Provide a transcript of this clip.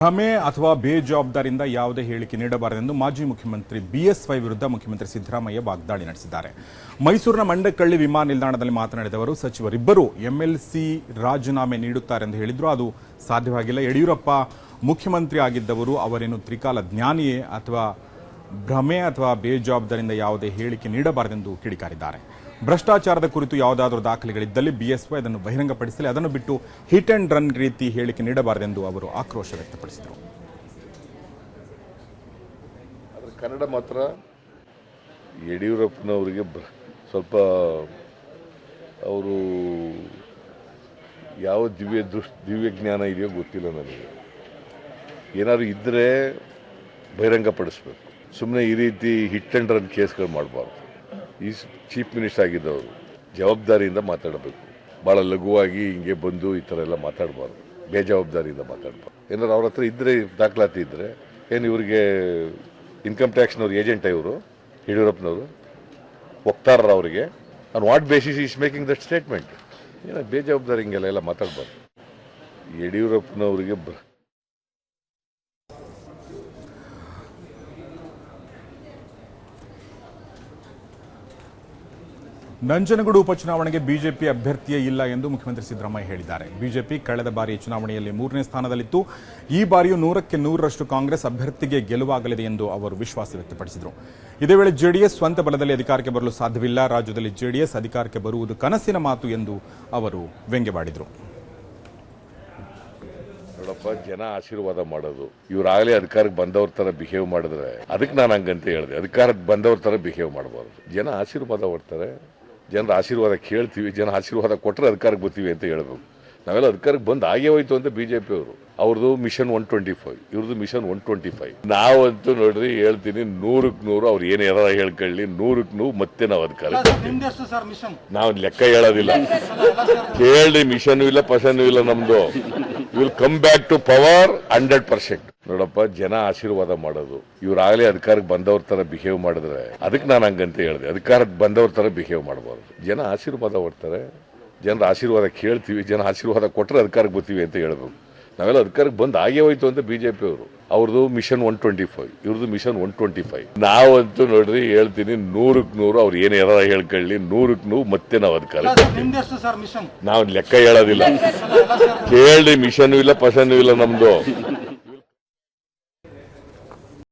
ಭ್ರಮೆ ಅಥವಾ ಬೇಜವಾಬ್ದಾರಿಯಿಂದ ಯಾವುದೇ ಹೇಳಿಕೆ ನೀಡಬಾರದೆಂದು ಮಾಜಿ ಮುಖ್ಯಮಂತ್ರಿ ಬಿಎಸ್ವೈ ವಿರುದ್ಧ ಮುಖ್ಯಮಂತ್ರಿ ಸಿದ್ದರಾಮಯ್ಯ ವಾಗ್ದಾಳಿ ನಡೆಸಿದ್ದಾರೆ. ಮೈಸೂರಿನ ಮಂಡಕಳ್ಳಿ ವಿಮಾನ ನಿಲ್ದಾಣದಲ್ಲಿ ಮಾತನಾಡಿದವರು ಸಚಿವರಿಬ್ಬರು ಎಂಎಲ್ಸಿ ರಾಜೀನಾಮೆ ನೀಡುತ್ತಾರೆ ಎಂದು ಹೇಳಿದ್ರು. ಅದು ಸಾಧ್ಯವಾಗಿಲ್ಲ. ಯಡಿಯೂರಪ್ಪ ಮುಖ್ಯಮಂತ್ರಿ ಆಗಿದ್ದವರು ಅವರೇನು ತ್ರಿಕಾಲ ಜ್ಞಾನಿಯೇ ಅಥವಾ ಭ್ರಮೆ ಅಥವಾ ಬೇಜವಾಬ್ದಾರಿಯಿಂದ ಯಾವುದೇ ಹೇಳಿಕೆ ನೀಡಬಾರದೆಂದು ಕಿಡಿಕಾರಿದ್ದಾರೆ. ಭ್ರಷ್ಟಾಚಾರದ ಕುರಿತು ಯಾವುದಾದರೂ ದಾಖಲೆಗಳಿದ್ದಲ್ಲಿ ಬಿಎಸ್ವೈ ಅದನ್ನು ಬಹಿರಂಗಪಡಿಸಲಿ, ಅದನ್ನು ಬಿಟ್ಟು ಹಿಟ್ ಅಂಡ್ ರನ್ ರೀತಿ ಹೇಳಿಕೆ ನೀಡಬಾರದೆಂದು ಅವರು ಆಕ್ರೋಶ ವ್ಯಕ್ತಪಡಿಸಿದರು. ಕನ್ನಡ ಮಾತ್ರ ಯಡಿಯೂರಪ್ಪನವರಿಗೆ ಸ್ವಲ್ಪ ಅವರು ಯಾವ ದಿವ್ಯ ಜ್ಞಾನ ಇದೆಯೋ ಗೊತ್ತಿಲ್ಲ ನನಗೆ. ಏನಾದ್ರು ಇದ್ದರೆ ಬಹಿರಂಗಪಡಿಸ್ಬೇಕು. ಸುಮ್ಮನೆ ಈ ರೀತಿ ಹಿಟ್ ಅಂಡ್ ರನ್ ಕೇಸ್ಗಳು ಮಾಡಬಾರ್ದು. ಈ ಚೀಫ್ ಮಿನಿಸ್ಟರ್ ಆಗಿದ್ದವರು ಜವಾಬ್ದಾರಿಯಿಂದ ಮಾತಾಡಬೇಕು. ಭಾಳ ಲಘುವಾಗಿ ಹಿಂಗೆ ಬಂದು ಈ ಥರ ಎಲ್ಲ ಮಾತಾಡಬಾರ್ದು. ಬೇಜವಾಬ್ದಾರಿಯಿಂದ ಮಾತಾಡಬಾರ್ದು. ಏನಾದ್ರು ಅವ್ರ ಹತ್ರ ಇದ್ದರೆ ದಾಖಲಾತಿ ಇದ್ದರೆ ಏನು ಇವರಿಗೆ ಇನ್ಕಮ್ ಟ್ಯಾಕ್ಸ್ನವ್ರು ಏಜೆಂಟ ಇವರು ಯಡಿಯೂರಪ್ಪನವರು ವಕ್ತಾರರ ಅವರಿಗೆ on what basis is making that statement. ಏನೋ ಬೇಜವಾಬ್ದಾರಿ ಹಿಂಗೆಲ್ಲ ಮಾತಾಡಬಾರ್ದು. ಯಡಿಯೂರಪ್ಪನವರಿಗೆ ನಂಜನಗೂಡು ಉಪಚುನಾವಣೆಗೆ ಬಿಜೆಪಿ ಅಭ್ಯರ್ಥಿಯೇ ಇಲ್ಲ ಎಂದು ಮುಖ್ಯಮಂತ್ರಿ ಸಿದ್ದರಾಮಯ್ಯ ಹೇಳಿದ್ದಾರೆ. ಬಿಜೆಪಿ ಕಳೆದ ಬಾರಿ ಚುನಾವಣೆಯಲ್ಲಿ 3ನೇ ಸ್ಥಾನದಲ್ಲಿತ್ತು. ಈ ಬಾರಿಯೂ 100ಕ್ಕೆ 100ರಷ್ಟು ಕಾಂಗ್ರೆಸ್ ಅಭ್ಯರ್ಥಿಗೆ ಗೆಲುವಾಗಲಿದೆ ಎಂದು ಅವರು ವಿಶ್ವಾಸ ವ್ಯಕ್ತಪಡಿಸಿದರು. ಇದೇ ವೇಳೆ ಜೆಡಿಎಸ್ ಸ್ವಂತ ಬಲದಲ್ಲಿ ಅಧಿಕಾರಕ್ಕೆ ಬರಲು ಸಾಧ್ಯವಿಲ್ಲ. ರಾಜ್ಯದಲ್ಲಿ ಜೆಡಿಎಸ್ ಅಧಿಕಾರಕ್ಕೆ ಬರುವುದು ಕನಸಿನ ಮಾತು ಎಂದು ಅವರು ವ್ಯಂಗ್ಯವಾಡಿದರು. ನೋಡಪ್ಪ, ಜನ ಆಶೀರ್ವಾದ ಮಾಡೋದು. ಇವರಾಗಲೇ ಅಧಿಕಾರಕ್ಕೆ ಬಂದವ್ರ ತರ ಬಿಹೇವ್ ಮಾಡಿದ್ರೆ ಅದಕ್ಕೆ ನಾನು ಹಂಗಂತ ಹೇಳಿದೆ. ಅಧಿಕಾರಕ್ಕೆ ಬಂದವ್ರ ತರ ಬಿಹೇವ್ ಮಾಡಬಾರ್ದು. ಜನ ಆಶೀರ್ವಾದ ಕೊಡ್ತಾರೆ. ಜನರ ಆಶೀರ್ವಾದ ಕೇಳ್ತೀವಿ. ಜನ ಆಶೀರ್ವಾದ ಕೊಟ್ಟರೆ ಅಧಿಕಾರಕ್ಕೆ ಬರ್ತೀವಿ ಅಂತ ಹೇಳ್ಬೇಕು. ನಾವೆಲ್ಲ ಅಧಿಕಾರಕ್ಕೆ ಬಂದು ಆಗೇ ಹೋಯ್ತು ಅಂತ ಬಿಜೆಪಿ ಅವರು. ಅವ್ರದ್ದು ಮಿಷನ್ 125, ಇವ್ರದ್ದು ಮಿಷನ್ 125. ನಾವಂತೂ ನೋಡ್ರಿ ಹೇಳ್ತೀನಿ, 100ಕ್ಕೆ 100 ಅವ್ರು ಏನು ಯಾರ ಹೇಳ್ಕೊಳ್ಳಿ, 100ಕ್ಕೆ 100 ಮತ್ತೆ ನಾವು ಅಧಿಕಾರ ನಾವು ಲೆಕ್ಕ ಹೇಳೋದಿಲ್ಲ. ಕೇಳಿ, ಮಿಷನ್ ಇಲ್ಲ, ಪರ್ಸನ್ ಇಲ್ಲ. ನಮ್ದು will come back to power 100%. ನೋಡಪ್ಪ, ಜನ ಆಶೀರ್ವಾದ ಮಾಡೋದು. ಇವರಾಗಲೇ ಅಧಿಕಾರಕ್ಕೆ ಬಂದವ್ರ ತರ ಬಿಹೇವ್ ಮಾಡಿದ್ರೆ ಅದಕ್ಕೆ ನಾನು ಹಂಗಂತ ಹೇಳಿದೆ. ಅಧಿಕಾರಕ್ಕೆ ಬಂದವ್ರ ತರ ಬಿಹೇವ್ ಮಾಡಬಾರ್ದು. ಜನ ಆಶೀರ್ವಾದ ಕೊಡ್ತಾರೆ. ಜನರ ಆಶೀರ್ವಾದ ಕೇಳ್ತೀವಿ. ಜನ ಆಶೀರ್ವಾದ ಕೊಟ್ಟರೆ ಅಧಿಕಾರಕ್ಕೆ ಬರ್ತೀವಿ ಅಂತ ಹೇಳ್ಬೇಕು. ನಾವೆಲ್ಲ ಅಧಿಕಾರಕ್ಕೆ ಬಂದು ಆಗೇ ಹೋಯ್ತು ಅಂತ ಬಿಜೆಪಿ ಅವರು. ಅವ್ರದ್ದು ಮಿಷನ್ 125, ಇವ್ರದ್ದು ಮಿಷನ್ 125. ನಾವಂತೂ ನೋಡ್ರಿ ಹೇಳ್ತೀನಿ, 100ಕ್ಕೆ 100 ಅವ್ರು ಏನು ಯಾರ ಹೇಳ್ಕೊಳ್ಳಿ, 100ಕ್ಕೆ 100 ಮತ್ತೆ ನಾವು ಅಧಿಕಾರ ನಾವು ಲೆಕ್ಕ ಹೇಳೋದಿಲ್ಲ. ಕೇಳಿ, ಮಿಷನ್ ಇಲ್ಲ, ಪರ್ಸನ್ ಇಲ್ಲ. ನಮ್ದು